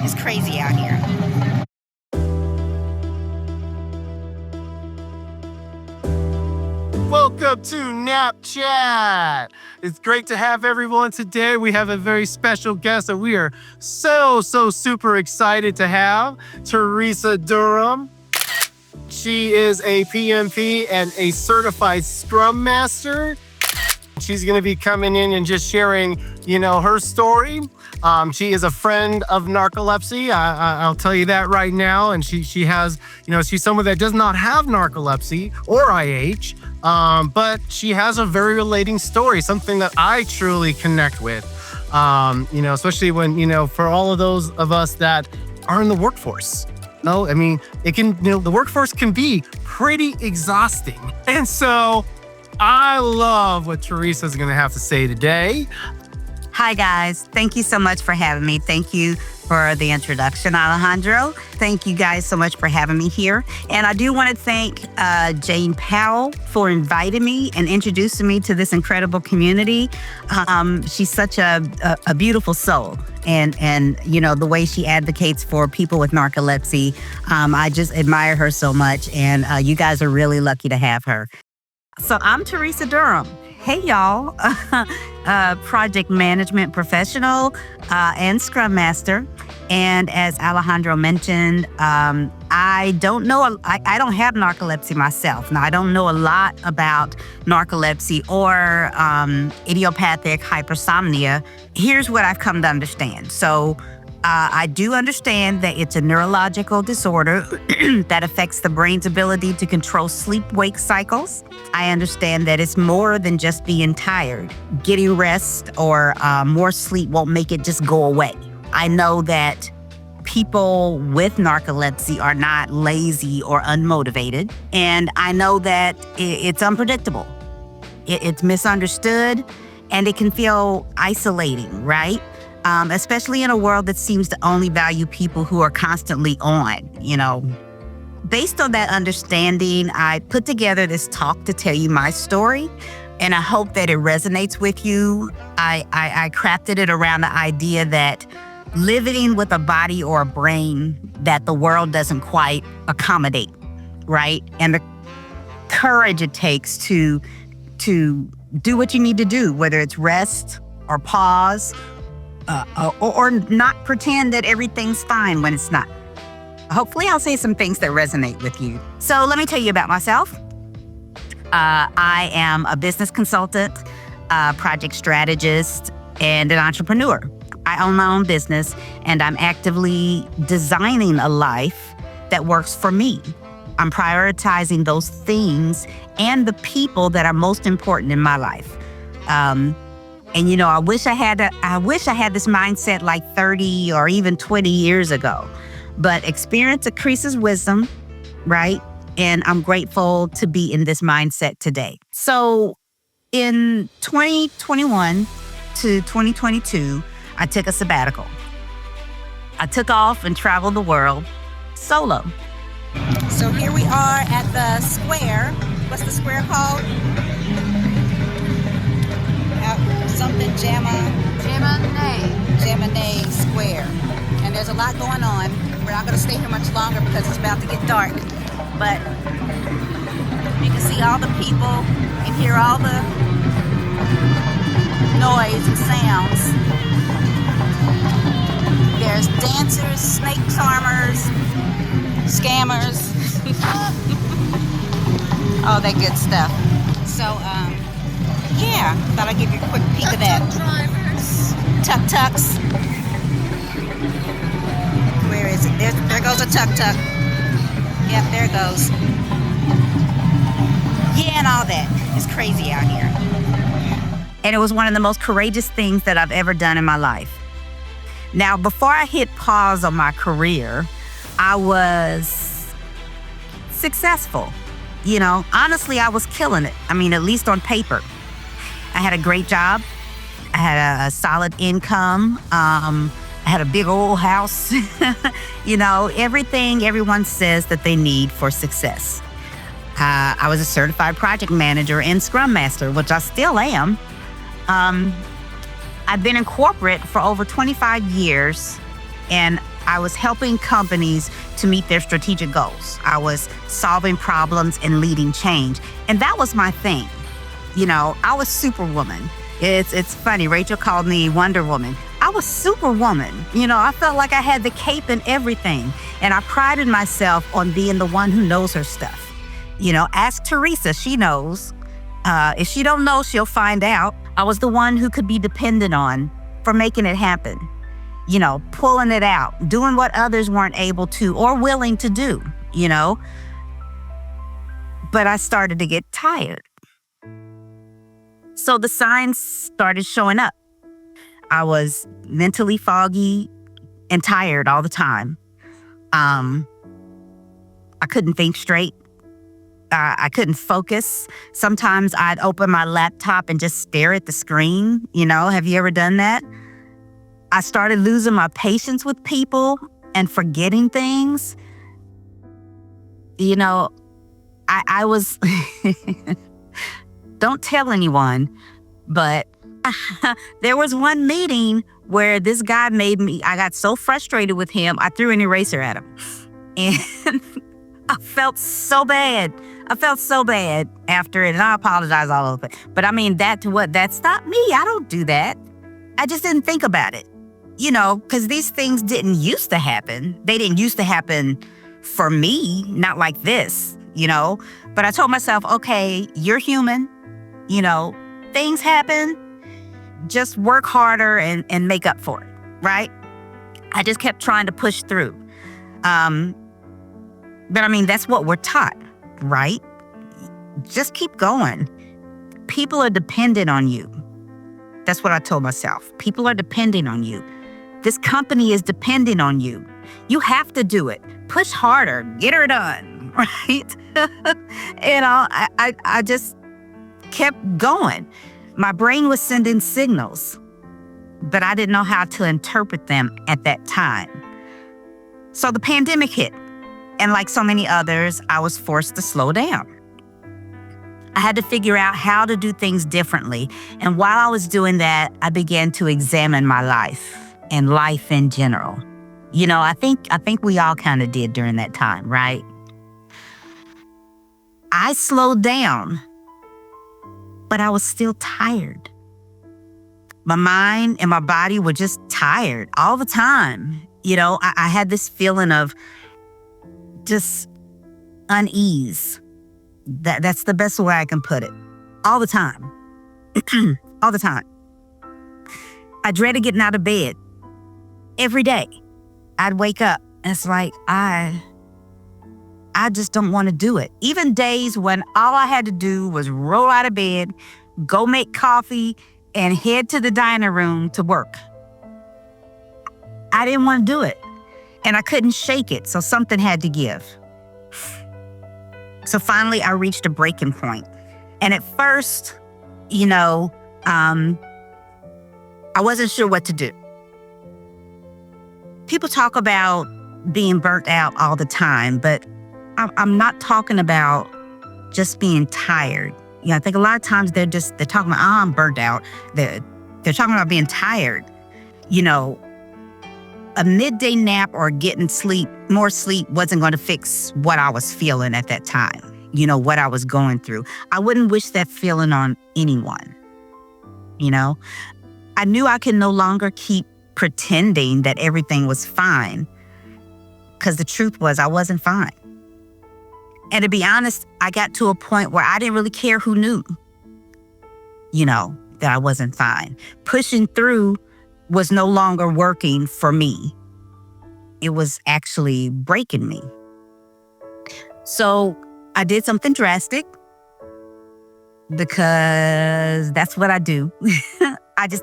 It's crazy out here. Welcome to NapChat. It's great to have everyone today. We have a very special guest that we are so super excited to have, Teresa Durham. She is a PMP and a Certified Scrum Master. She's going to be coming in and just sharing, her story. She is a friend of narcolepsy. I'll tell you that right now. And she has, she's someone that does not have narcolepsy or IH, but she has a very relating story, something that I truly connect with, especially when, for all of those of us that are in the workforce. No, I mean, it can, the workforce can be pretty exhausting. And so I love what Teresa's going to have to say today. Hi, guys. Thank you so much for having me. Thank you for the introduction, Alejandro. Thank you guys so much for having me here. And I do want to thank Jane Powell for inviting me and introducing me to this incredible community. She's such a beautiful soul. And the way she advocates for people with narcolepsy, I just admire her so much. And you guys are really lucky to have her. So I'm Teresa Durham. Hey, y'all. Project management professional and Scrum Master. And as Alejandro mentioned, I don't have narcolepsy myself. Now, I don't know a lot about narcolepsy or idiopathic hypersomnia. Here's what I've come to understand. So I do understand that it's a neurological disorder that affects the brain's ability to control sleep-wake cycles. I understand that it's more than just being tired. Getting rest or more sleep won't make it just go away. I know that people with narcolepsy are not lazy or unmotivated, and I know that it's unpredictable. It's misunderstood, and it can feel isolating, right? Especially in a world that seems to only value people who are constantly on, Based on that understanding, I put together this talk to tell you my story, and I hope that it resonates with you. I crafted it around the idea that living with a body or a brain that the world doesn't quite accommodate, right? And the courage it takes to do what you need to do, whether it's rest or pause, or not pretend that everything's fine when it's not. Hopefully I'll say some things that resonate with you. So let me tell you about myself. I am a business consultant, project strategist, and an entrepreneur. I own my own business, and I'm actively designing a life that works for me. I'm prioritizing those things and the people that are most important in my life. And I wish I had this mindset like 30 or even 20 years ago. But experience increases wisdom, right? And I'm grateful to be in this mindset today. So in 2021 to 2022, I took a sabbatical. I took off and traveled the world solo. So here we are at the square. What's the square called? Something Jamine Square. And there's a lot going on. We're not going to stay here much longer because it's about to get dark. But you can see all the people and hear all the noise and sounds. There's dancers, snake charmers, scammers, all that good stuff. So, thought I'd give you a quick peek of that. Tuk-tuks. Where is it? There goes a tuk-tuk. Yep, there it goes. Yeah, and all that. It's crazy out here. And it was one of the most courageous things that I've ever done in my life. Now, before I hit pause on my career, I was successful. Honestly, I was killing it. I mean, at least on paper. I had a great job. I had a solid income. I had a big old house. Everything everyone says that they need for success. I was a certified project manager and Scrum Master, which I still am. I've been in corporate for over 25 years, and I was helping companies to meet their strategic goals. I was solving problems and leading change. And that was my thing. I was Superwoman. It's funny, Rachel called me Wonder Woman. I was Superwoman. I felt like I had the cape and everything. And I prided myself on being the one who knows her stuff. Ask Teresa, she knows. If she don't know, she'll find out. I was the one who could be depended on for making it happen. Pulling it out, doing what others weren't able to or willing to do, But I started to get tired. So the signs started showing up. I was mentally foggy and tired all the time. I couldn't think straight. I couldn't focus. Sometimes I'd open my laptop and just stare at the screen. Have you ever done that? I started losing my patience with people and forgetting things. I was, don't tell anyone, but there was one meeting where this guy I got so frustrated with him, I threw an eraser at him. And I felt so bad. After it, and I apologize all over it. But that's not me. I don't do that. I just didn't think about it. Because these things didn't used to happen. They didn't used to happen for me, not like this, But I told myself, okay, you're human, things happen, just work harder and make up for it, right? I just kept trying to push through. But that's what we're taught, right? Just keep going. People are dependent on you. That's what I told myself. People are depending on you. This company is depending on you. You have to do it. Push harder. Get her done, right? I just kept going. My brain was sending signals, but I didn't know how to interpret them at that time. So the pandemic hit, and like so many others, I was forced to slow down. I had to figure out how to do things differently. And while I was doing that, I began to examine my life and life in general. I think we all kind of did during that time, right? I slowed down, but I was still tired. My mind and my body were just tired all the time. I had this feeling of just unease. That's the best way I can put it. All the time. All the time. I dreaded getting out of bed. Every day. I'd wake up and it's like, I just don't want to do it. Even days when all I had to do was roll out of bed, go make coffee, and head to the dining room to work. I didn't want to do it. And I couldn't shake it, so something had to give. So finally, I reached a breaking point. And at first, I wasn't sure what to do. People talk about being burnt out all the time, but I'm not talking about just being tired. I think a lot of times they're talking about, I'm burnt out. They're talking about being tired. A midday nap or getting more sleep wasn't going to fix what I was feeling at that time, what I was going through. I wouldn't wish that feeling on anyone, I knew I could no longer keep pretending that everything was fine, because the truth was I wasn't fine. And to be honest, I got to a point where I didn't really care who knew, that I wasn't fine. Pushing through was no longer working for me. It was actually breaking me. So I did something drastic because that's what I do.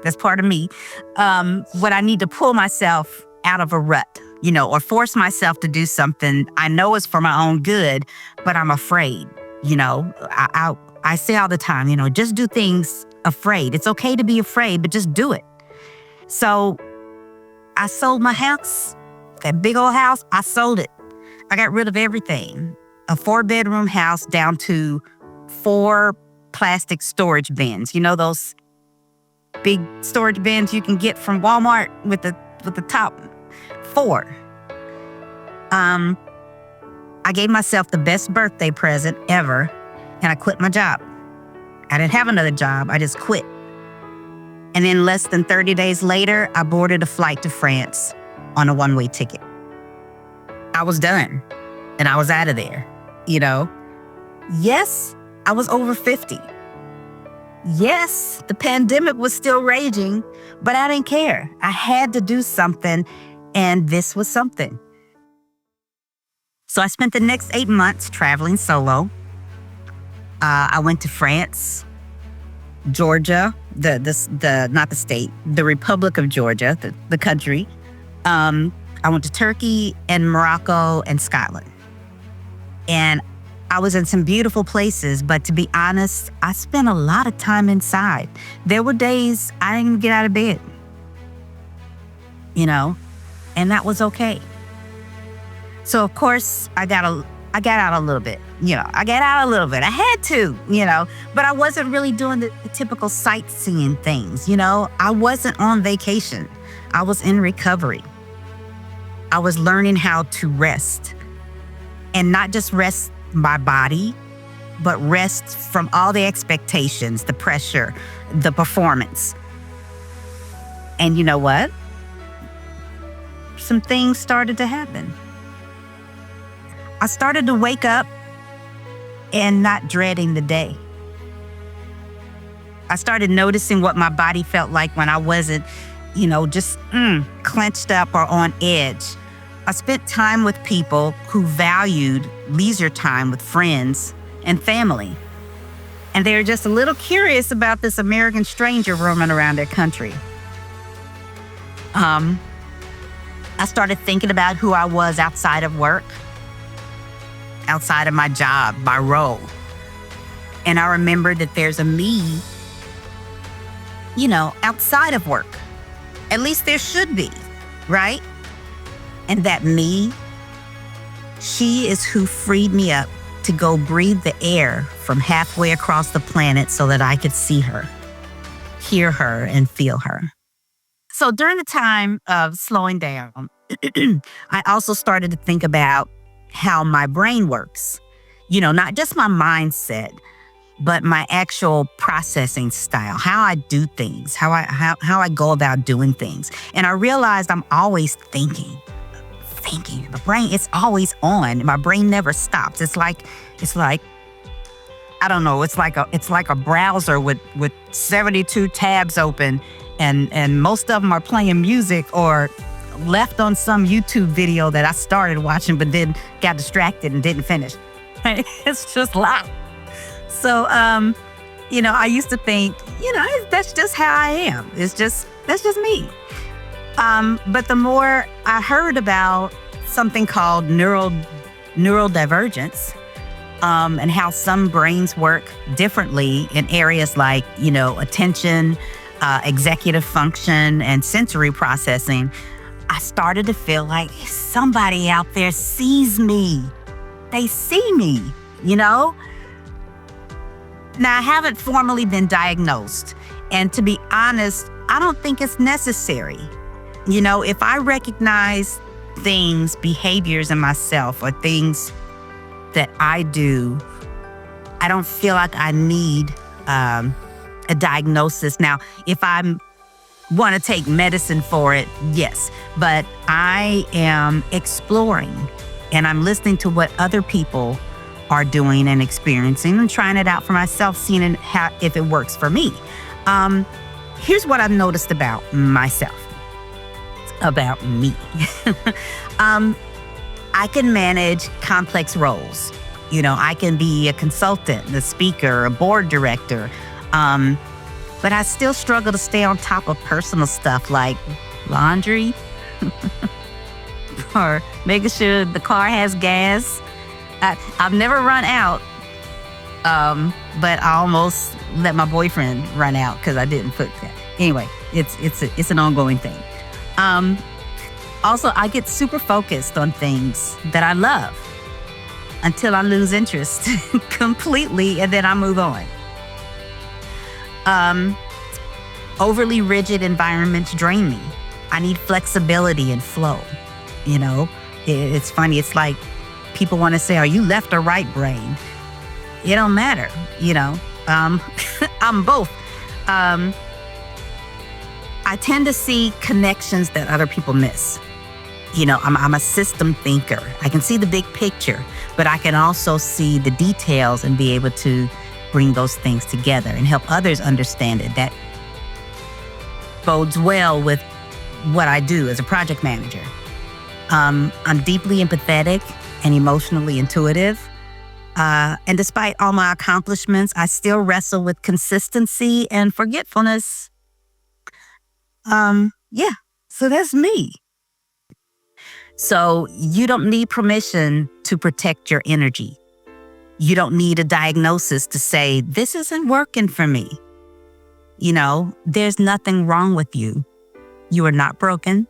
That's part of me. When I need to pull myself out of a rut, or force myself to do something I know is for my own good, but I'm afraid. I say all the time, just do things afraid. It's okay to be afraid, but just do it. So I sold my house, that big old house, I sold it. I got rid of everything. A 4-bedroom house down to 4 plastic storage bins. Those big storage bins you can get from Walmart with the top 4. I gave myself the best birthday present ever, and I quit my job. I didn't have another job. I just quit. And then less than 30 days later, I boarded a flight to France on a one-way ticket. I was done, and I was out of there, Yes, I was over 50. Yes, the pandemic was still raging, but I didn't care. I had to do something, and this was something. So I spent the next 8 months traveling solo. I went to France, Georgia, not the state, the Republic of Georgia, the country. I went to Turkey and Morocco and Scotland. And I was in some beautiful places, but to be honest, I spent a lot of time inside. There were days I didn't even get out of bed, and that was okay. So of course, I got out a little bit. I got out a little bit. I had to, but I wasn't really doing the typical sightseeing things. I wasn't on vacation. I was in recovery. I was learning how to rest, and not just rest my body, but rest from all the expectations, the pressure, the performance. And you know what? Some things started to happen. I started to wake up and not dreading the day. I started noticing what my body felt like when I wasn't, just clenched up or on edge. I spent time with people who valued leisure time with friends and family. And they were just a little curious about this American stranger roaming around their country. I started thinking about who I was outside of work, outside of my job, my role. And I remembered that there's a me, outside of work. At least there should be, right? And that me, she is who freed me up to go breathe the air from halfway across the planet so that I could see her, hear her, and feel her. So during the time of slowing down, I also started to think about how my brain works. Not just my mindset, but my actual processing style, how I do things, how I go about doing things. And I realized I'm always thinking. The brain, it's always on. My brain never stops. It's like I don't know, it's like a browser with 72 tabs open, and most of them are playing music or left on some YouTube video that I started watching but then got distracted and didn't finish. It's just loud. So I used to think, that's just how I am. That's just me. But the more I heard about something called neurodivergence, and how some brains work differently in areas like, attention, executive function, and sensory processing, I started to feel like somebody out there sees me. They see me, Now, I haven't formally been diagnosed. And to be honest, I don't think it's necessary. If I recognize things, behaviors in myself, or things that I do, I don't feel like I need a diagnosis. Now, if I want to take medicine for it, yes, but I am exploring and I'm listening to what other people are doing and experiencing and trying it out for myself, seeing if it works for me. Here's what I've noticed about myself. About me. I can manage complex roles. I can be a consultant, a speaker, a board director. But I still struggle to stay on top of personal stuff like laundry or making sure the car has gas. I've never run out, but I almost let my boyfriend run out because I didn't put that. Anyway, it's an ongoing thing. Also, I get super focused on things that I love until I lose interest completely, and then I move on. Overly rigid environments drain me. I need flexibility and flow. It's funny. It's like people want to say, are you left or right brain? It don't matter, I'm both. I tend to see connections that other people miss. I'm a system thinker. I can see the big picture, but I can also see the details and be able to bring those things together and help others understand it. That bodes well with what I do as a project manager. I'm deeply empathetic and emotionally intuitive. And despite all my accomplishments, I still wrestle with consistency and forgetfulness. So that's me. So you don't need permission to protect your energy. You don't need a diagnosis to say, this isn't working for me. There's nothing wrong with you. You are not broken.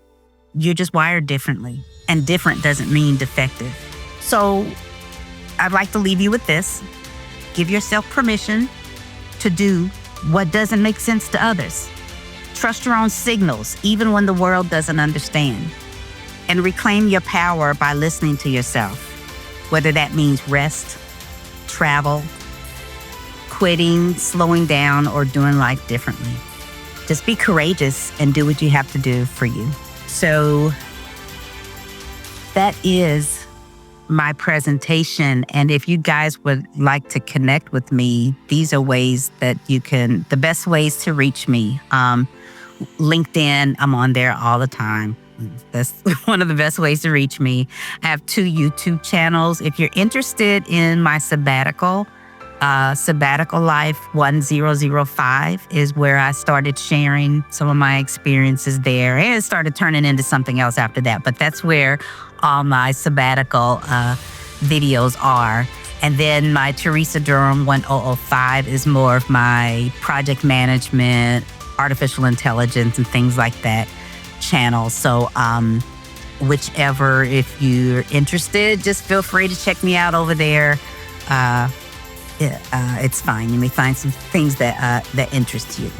You're just wired differently. And different doesn't mean defective. So I'd like to leave you with this. Give yourself permission to do what doesn't make sense to others. Trust your own signals, even when the world doesn't understand. And reclaim your power by listening to yourself, whether that means rest, travel, quitting, slowing down, or doing life differently. Just be courageous and do what you have to do for you. So that is my presentation. And if you guys would like to connect with me, these are ways that the best ways to reach me. LinkedIn, I'm on there all the time. That's one of the best ways to reach me. I have 2 YouTube channels. If you're interested in my sabbatical, Sabbatical Life 1005 is where I started sharing some of my experiences there. And it started turning into something else after that. But that's where all my sabbatical videos are. And then my Teresa Durham 1005 is more of my project management, artificial intelligence, and things like that channel. So whichever, if you're interested, just feel free to check me out over there. It's fine. You may find some things that interest you.